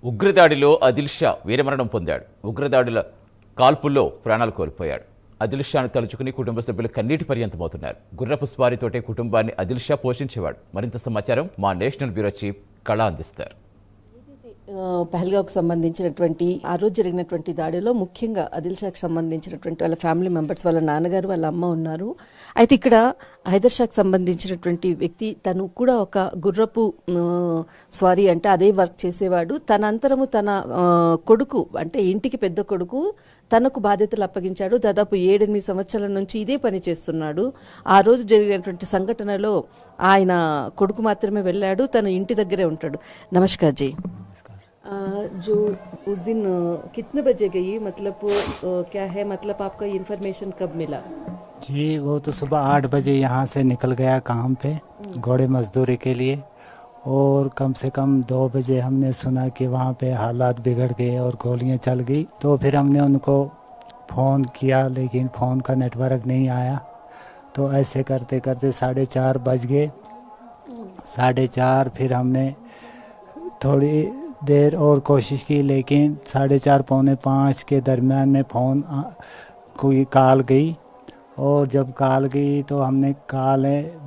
ఉగ్రదాడిలో అదిల్ షా వీరమరణం పొందాడు. ఉగ్రదాడుల కాల్పుల్లో ప్రాణాలు కోల్పోయాడు. అదిల్ షాను తలుచుకుని కుటుంబ సభ్యులు కన్నీటి పర్యంతమవుతున్నారు. గుర్రపు స్వారీతోటే కుటుంబాన్ని అదిల్ షా పోషించేవాడు. మరింత సమాచారం మా నేషనల్ బ్యూరో చీఫ్ కళ అందిస్తారు. పహల్గావ్కు సంబంధించినటువంటి ఆ రోజు జరిగినటువంటి దాడిలో ముఖ్యంగా ఆదిల్ షాకి సంబంధించినటువంటి వాళ్ళ ఫ్యామిలీ మెంబర్స్, వాళ్ళ నాన్నగారు, వాళ్ళ అమ్మ ఉన్నారు. అయితే ఇక్కడ హైదర్ షాకి సంబంధించినటువంటి వ్యక్తి తను కూడా ఒక గుర్రపు స్వారీ అంటే అదే వర్క్ చేసేవాడు. తన అంతరము తన కొడుకు అంటే ఇంటికి పెద్ద కొడుకు తనకు బాధ్యతలు అప్పగించాడు. దాదాపు 7-8 సంవత్సరాల నుంచి ఇదే పని చేస్తున్నాడు. ఆ రోజు జరిగినటువంటి సంఘటనలో ఆయన కొడుకు మాత్రమే వెళ్ళాడు, తన ఇంటి దగ్గరే ఉంటాడు. నమస్కార్ జీ. जो उस दिन कितने बजे गई, मतलब क्या है, मतलब आपका इन्फॉर्मेशन कब मिला? जी वो तो सुबह 8 बजे यहाँ से निकल गया काम पे घोड़े मजदूरी के लिए, और कम से कम 2 बजे हमने सुना कि वहाँ पे हालात बिगड़ गए और गोलियाँ चल गई। तो फिर हमने उनको फ़ोन किया लेकिन फ़ोन का नेटवर्क नहीं आया। तो ऐसे करते करते 4:30 बज गए। 4:30 फिर हमने थोड़ी देर और कोशिश की, लेकिन 4:30 पौने 5 के दरमियान में फ़ोन कोई कॉल गई। और जब कॉल गई तो हमने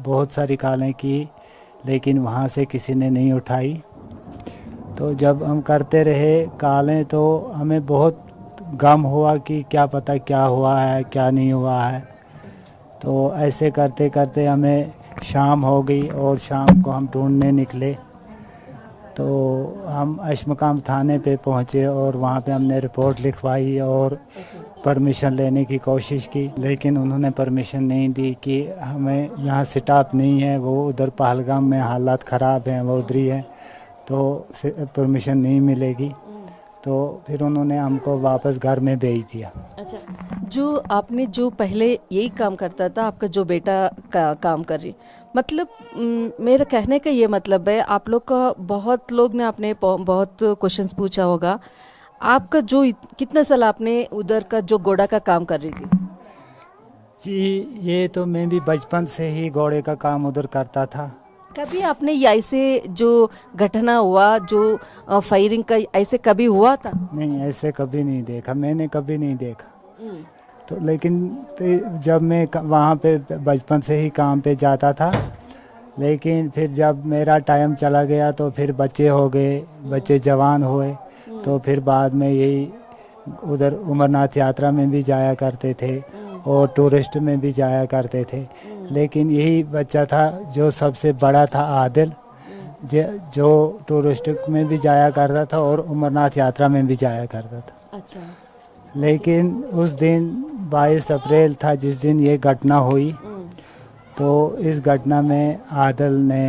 बहुत सारी कॉलें की, लेकिन वहाँ से किसी ने नहीं उठाई। तो जब हम करते रहे कॉलें तो हमें बहुत गम हुआ कि क्या पता क्या हुआ है क्या नहीं हुआ है। तो ऐसे करते करते हमें शाम हो गई और शाम को हम ढूंढने निकले। तो हम अशमकाम थाने पे पहुँचे और वहाँ पे हमने रिपोर्ट लिखवाई और परमिशन लेने की कोशिश की, लेकिन उन्होंने परमिशन नहीं दी कि हमें यहाँ स्टाफ नहीं है, वो उधर पहलगाम में हालात ख़राब हैं, वो उधर ही है, तो परमिशन नहीं मिलेगी। तो फिर उन्होंने हमको वापस घर में भेज दिया। अच्छा, जो आपने जो पहले यही काम करता था, आपका जो बेटा का काम कर रही, मतलब मेरा कहने का ये मतलब है, आप लोग का बहुत लोग ने आपने बहुत क्वेश्चंस पूछा होगा, आपका जो कितना साल आपने उधर का जो घोड़ा का काम कर रही थी? जी ये तो मैं भी बचपन से ही घोड़े का काम उधर करता था। कभी आपने ऐसे जो घटना हुआ, जो फायरिंग का ऐसे कभी हुआ था? नहीं, ऐसे कभी नहीं देखा, मैंने कभी नहीं देखा। तो लेकिन जब मैं वहाँ पे बचपन से ही काम पे जाता था, लेकिन फिर जब मेरा टाइम चला गया तो फिर बच्चे हो गए, बच्चे जवान हुए, तो फिर बाद में यही उधर अमरनाथ यात्रा में भी जाया करते थे और टूरिस्ट में भी जाया करते थे। लेकिन यही बच्चा था जो सबसे बड़ा था, आदिल, जो टूरिस्ट में भी जाया करता था और अमरनाथ यात्रा में भी जाया करता था। अच्छा। लेकिन उस दिन 22 अप्रैल था जिस दिन ये घटना हुई। तो इस घटना में आदिल ने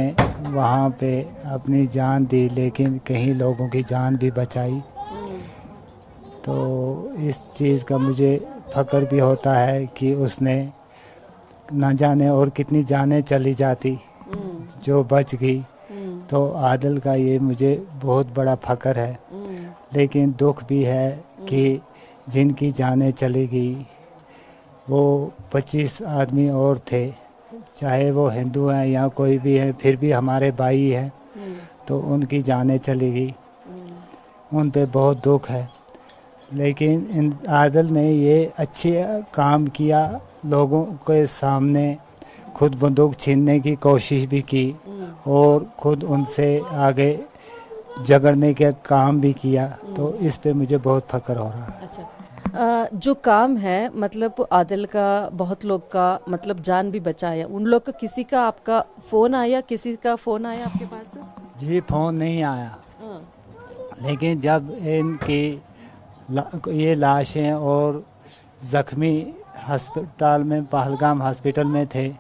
वहाँ पे अपनी जान दी, लेकिन कई लोगों की जान भी बचाई। तो इस चीज़ का मुझे फ़ख्र भी होता है कि उसने न जाने और कितनी जानें चली जाती जो बच गई। तो आदिल का ये मुझे बहुत बड़ा फ़ख्र है, लेकिन दुख भी है कि जिनकी जानें चली गई वो 25 आदमी और थे, चाहे वो हिंदू हैं या कोई भी है, फिर भी हमारे भाई हैं। तो उनकी जानें चली गई, उन पे बहुत दुख है। लेकिन आदिल ने ये अच्छे काम किया, लोगों के सामने खुद बंदूक छीनने की कोशिश भी की और खुद उनसे आगे झगड़ने के काम भी किया। तो इस पे मुझे बहुत फ़ख्र हो रहा है। अच्छा, जो काम है, मतलब आदिल का बहुत लोग का मतलब जान भी बचाया, उन लोग का किसी का आपका फ़ोन आया, किसी का फ़ोन आया आपके पास? जी फ़ोन नहीं आया, लेकिन जब इनकी ये लाशें और ज़ख्मी अस्पताल में, पहलगाम हॉस्पिटल में थे,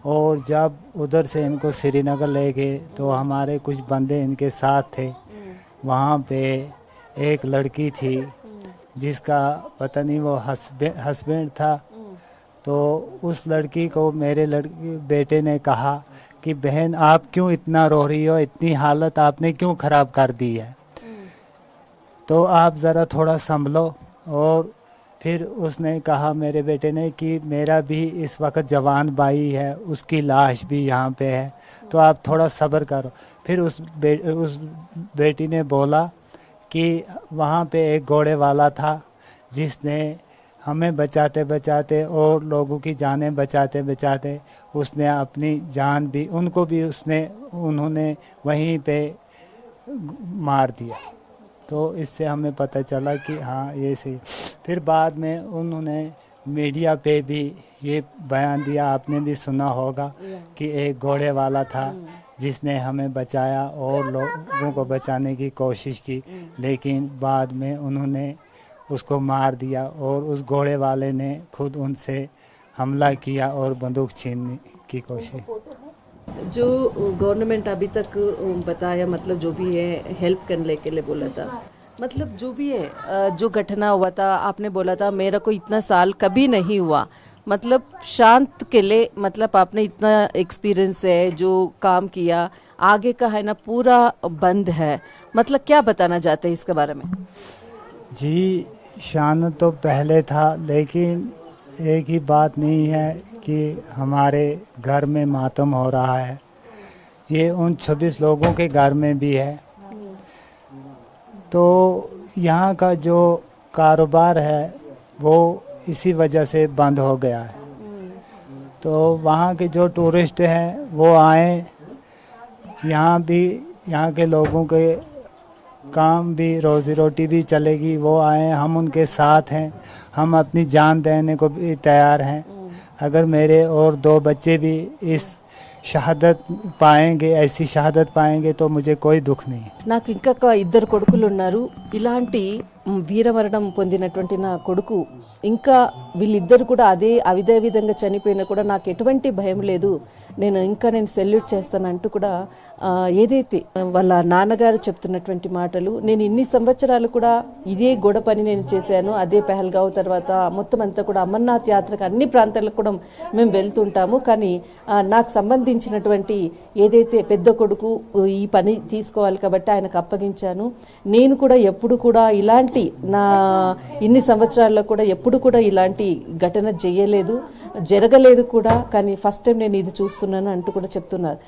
और जब उधर से इनको श्रीनगर ले गए तो हमारे कुछ बंदे इनके साथ थे। वहाँ पे एक लड़की थी जिसका पता नहीं वो हस्बैंड था। तो उस लड़की को मेरे बेटे ने कहा कि बहन आप क्यों इतना रो रही हो, इतनी हालत आपने क्यों ख़राब कर दी है, तो आप ज़रा थोड़ा संभलो। और फिर उसने कहा मेरे बेटे ने कि मेरा भी इस वक्त जवान भाई है, उसकी लाश भी यहाँ पे है, तो आप थोड़ा सब्र करो। फिर उस बेटी ने बोला कि वहाँ पे एक घोड़े वाला था जिसने हमें बचाते बचाते और लोगों की जानें बचाते बचाते उसने अपनी जान भी उन्होंने वहीं पे मार दिया। तो इससे हमें पता चला कि हाँ ये सही। फिर बाद में उन्होंने मीडिया पे भी ये बयान दिया, आपने भी सुना होगा कि एक घोड़े वाला था जिसने हमें बचाया और लोगों को बचाने की कोशिश की, लेकिन बाद में उन्होंने उसको मार दिया और उस घोड़े वाले ने खुद उनसे हमला किया और बंदूक छीनने की कोशिश। जो गवर्नमेंट अभी तक बताया, मतलब जो भी है हेल्प करने के लिए बोला था, मतलब जो भी है जो घटना हुआ था, आपने बोला था मेरा को इतना साल कभी नहीं हुआ, मतलब शांत के लिए, मतलब आपने इतना एक्सपीरियंस है, जो काम किया, आगे का है ना पूरा बंद है, मतलब क्या बताना चाहते हैं इसके बारे में? जी शांत तो पहले था, लेकिन एक ही बात नहीं है कि हमारे घर में मातम हो रहा है, ये उन 26 लोगों के घर में भी है। तो यहाँ का जो कारोबार है वो इसी वजह से बंद हो गया है। तो वहाँ के जो टूरिस्ट हैं वो आए, यहाँ के लोगों के काम भी, रोज़ी रोटी भी चलेगी, वो आए, हम उनके साथ हैं, हम अपनी जान देने को भी तैयार हैं। अगर मेरे और 2 बच्चे भी इस शहादत पाएंगे, ऐसी शहादत पाएंगे, तो मुझे कोई दुख नहीं। నాకు ఇంకొక 2 కొడుకులు ఉన్నారు. ఇలాంటి వీరమరణం పొందినటువంటి నా కొడుకు ఇంకా వీళ్ళిద్దరు కూడా అదే విధంగా చనిపోయినా కూడా నాకు ఎటువంటి భయం లేదు, నేను సెల్యూట్ చేస్తానంటూ కూడా ఏదైతే వాళ్ళ నాన్నగారు చెప్తున్నటువంటి మాటలు, నేను ఇన్ని సంవత్సరాలు కూడా ఇదే గొడ పని నేను చేశాను, అదే పహల్గావ్ తర్వాత మొత్తం అంతా కూడా అమర్నాథ్ యాత్రకు అన్ని ప్రాంతాలకు కూడా మేము వెళ్తుంటాము, కానీ నాకు సంబంధించినటువంటి ఏదైతే పెద్ద కొడుకు ఈ పని తీసుకోవాలి కాబట్టి ఆయనకు అప్పగించాను. నేను కూడా ఎప్పుడు కూడా ఇలాంటి నా ఇన్ని సంవత్సరాల్లో కూడా ఎప్పుడు కూడా ఇలాంటి ఘటన జరగలేదు కూడా, కానీ ఫస్ట్ టైం నేను ఇది చూస్తున్నాను అంటూ కూడా చెప్తున్నారు.